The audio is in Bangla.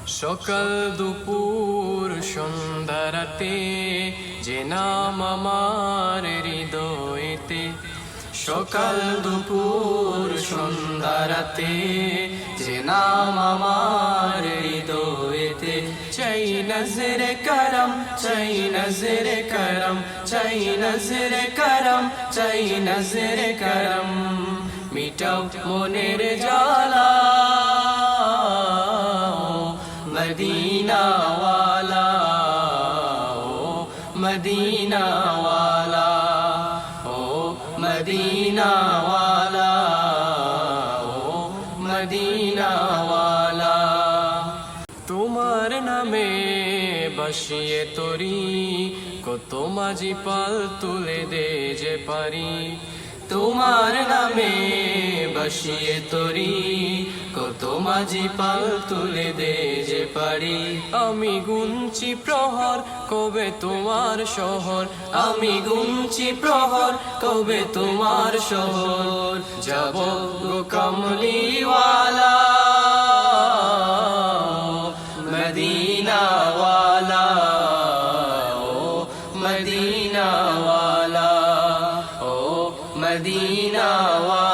সকাল দুপুর সন্ধ্যা রাতে যে নাম আমার হৃদয়েতে, সকাল দুপুর সন্ধ্যা রাতে যে নাম আমার হৃদয়েতে। চাই নজরে করম, চাই নজরে করম, চাই নজরে করম, চাই নজরে করম, মিটাও মনের জ্বালা মদিনা ওয়ালা, ও মদিনা ওয়ালা, ও মদিনা ওয়ালা, ও মদিনা ওয়ালা। তোমার নামে বসিয়ে তরি কত মাঝি পাল তুলে দে যে পারি, তোমার নামে বসিয়ে তরি কত মাঝি পাল তুলে দে যে পারি। আমি গুনছি প্রহর কবে তোমার শহর, আমি গুনছি প্রহর কবে তোমার শহর। যাব গো কমলিওয়ালা মদিনা ওয়ালা, ও মদিনা ওয়ালা, ও মদিনা ওয়ালা।